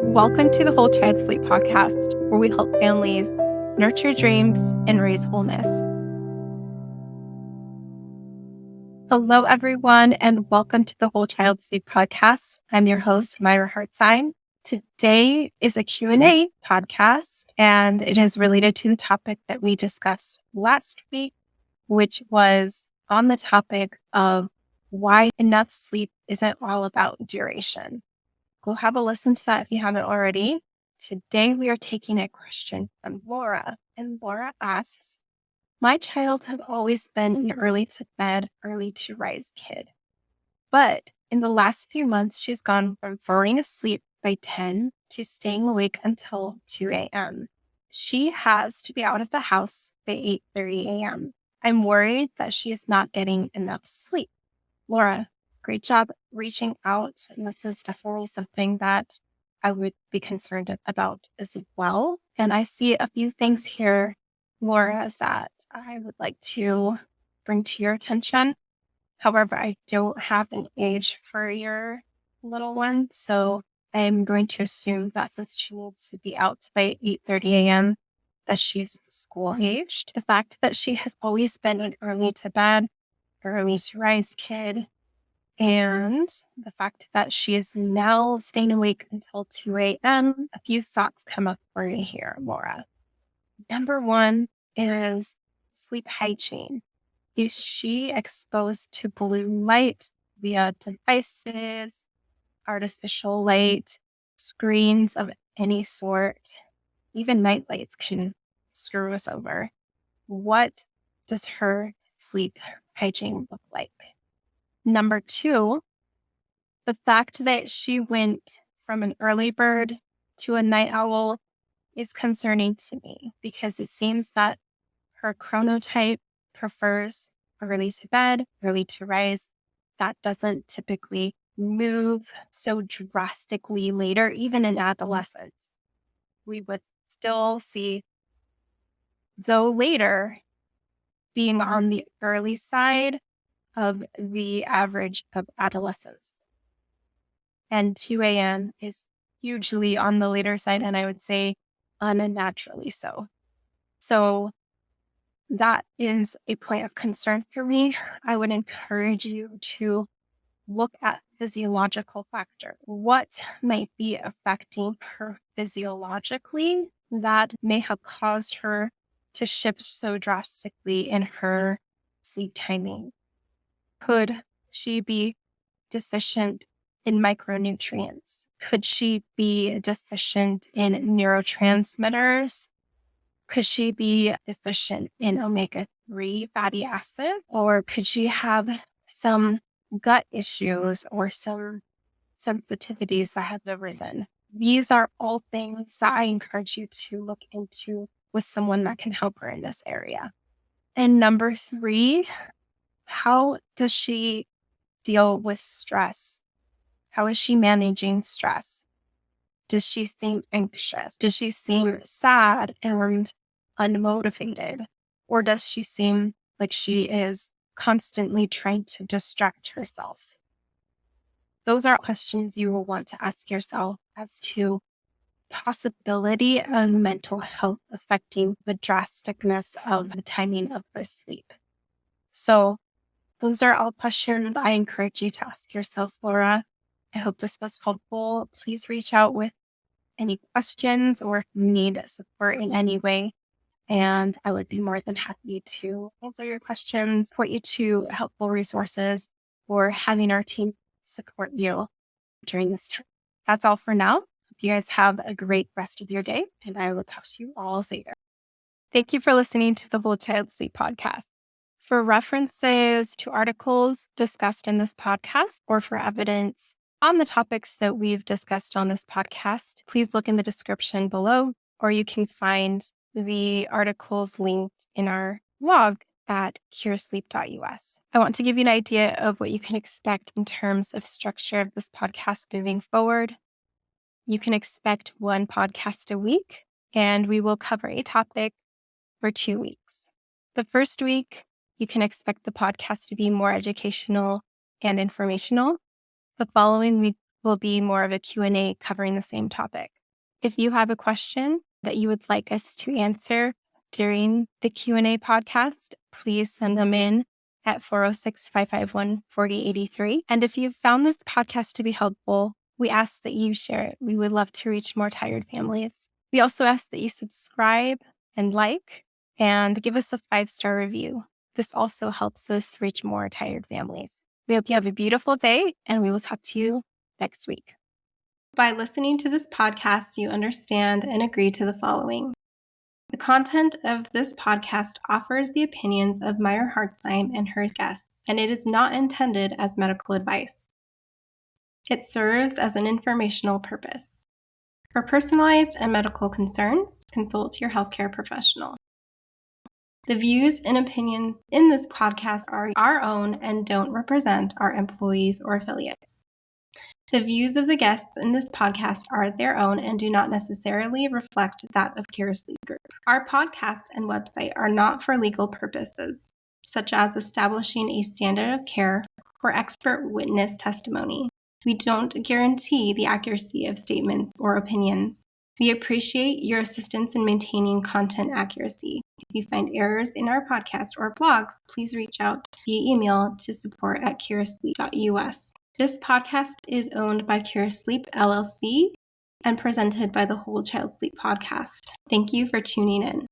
Welcome to the Whole Child Sleep podcast, where we help families nurture dreams and raise wholeness. Hello, everyone, and welcome to the Whole Child Sleep podcast. I'm your host, Myra Hartzine. Today is a Q&A podcast, and it is related to the topic that we discussed last week, which was on the topic of why enough sleep isn't all about duration. Go have a listen to that if you haven't already. Today, we are taking a question from Laura. And Laura asks, my child has always been an early to bed, early to rise kid. But in the last few months, she's gone from falling asleep by 10 to staying awake until 2 a.m. She has to be out of the house by 8:30 a.m. I'm worried that she is not getting enough sleep. Laura, great job reaching out. And this is definitely something that I would be concerned about as well. And I see a few things here, Laura, that I would like to bring to your attention. However, I don't have an age for your little one. So I'm going to assume that since she needs to be out by 8:30 a.m., that she's school aged. The fact that she has always been an early to bed, early to rise kid, and the fact that she is now staying awake until 2 a.m., a few thoughts come up for you here, Laura. Number one is sleep hygiene. Is she exposed to blue light via devices, artificial light, screens of any sort? Even night lights can screw us over. What does her sleep hygiene look like? Number two, the fact that she went from an early bird to a night owl is concerning to me because it seems that her chronotype prefers early to bed, early to rise. That doesn't typically move so drastically later, even in adolescence. We would still see, though later, being on the early side of the average of adolescence. And 2 a.m. is hugely on the later side, and I would say unnaturally so. So that is a point of concern for me. I would encourage you to look at physiological factor. What might be affecting her physiologically that may have caused her to shift so drastically in her sleep timing? Could she be deficient in micronutrients? Could she be deficient in neurotransmitters? Could she be deficient in omega-3 fatty acid? Or could she have some gut issues or some sensitivities that have arisen? These are all things that I encourage you to look into with someone that can help her in this area. And number three, how does she deal with stress? How is she managing stress? Does she seem anxious? Does she seem sad and unmotivated? Or does she seem like she is constantly trying to distract herself? Those are questions you will want to ask yourself as to possibility of mental health affecting the drasticness of the timing of her sleep. So those are all questions I encourage you to ask yourself, Laura. I hope this was helpful. Please reach out with any questions or if you need support in any way. And I would be more than happy to answer your questions, point you to helpful resources, or having our team support you during this time. That's all for now. Hope you guys have a great rest of your day, and I will talk to you all later. Thank you for listening to the Whole Child Sleep podcast. For references to articles discussed in this podcast or for evidence on the topics that we've discussed on this podcast, please look in the description below, or you can find the articles linked in our blog at curesleep.us. I want to give you an idea of what you can expect in terms of structure of this podcast moving forward. You can expect one podcast a week, and we will cover a topic for 2 weeks. The first week, you can expect the podcast to be more educational and informational. The following week will be more of a Q&A covering the same topic. If you have a question that you would like us to answer during the Q&A podcast, please send them in at 406-551-4083. And if you've found this podcast to be helpful, we ask that you share it. We would love to reach more tired families. We also ask that you subscribe and like and give us a 5-star review. This also helps us reach more tired families. We hope you have a beautiful day, and we will talk to you next week. By listening to this podcast, you understand and agree to the following. The content of this podcast offers the opinions of Myra Hartzheim and her guests, and it is not intended as medical advice. It serves as an informational purpose. For personalized and medical concerns, consult your healthcare professional. The views and opinions in this podcast are our own and don't represent our employees or affiliates. The views of the guests in this podcast are their own and do not necessarily reflect that of Cure Sleep Group. Our podcast and website are not for legal purposes, such as establishing a standard of care or expert witness testimony. We don't guarantee the accuracy of statements or opinions. We appreciate your assistance in maintaining content accuracy. If you find errors in our podcast or blogs, please reach out via email to support@curesleep.us. This podcast is owned by Cure Sleep LLC and presented by the Whole Child Sleep Podcast. Thank you for tuning in.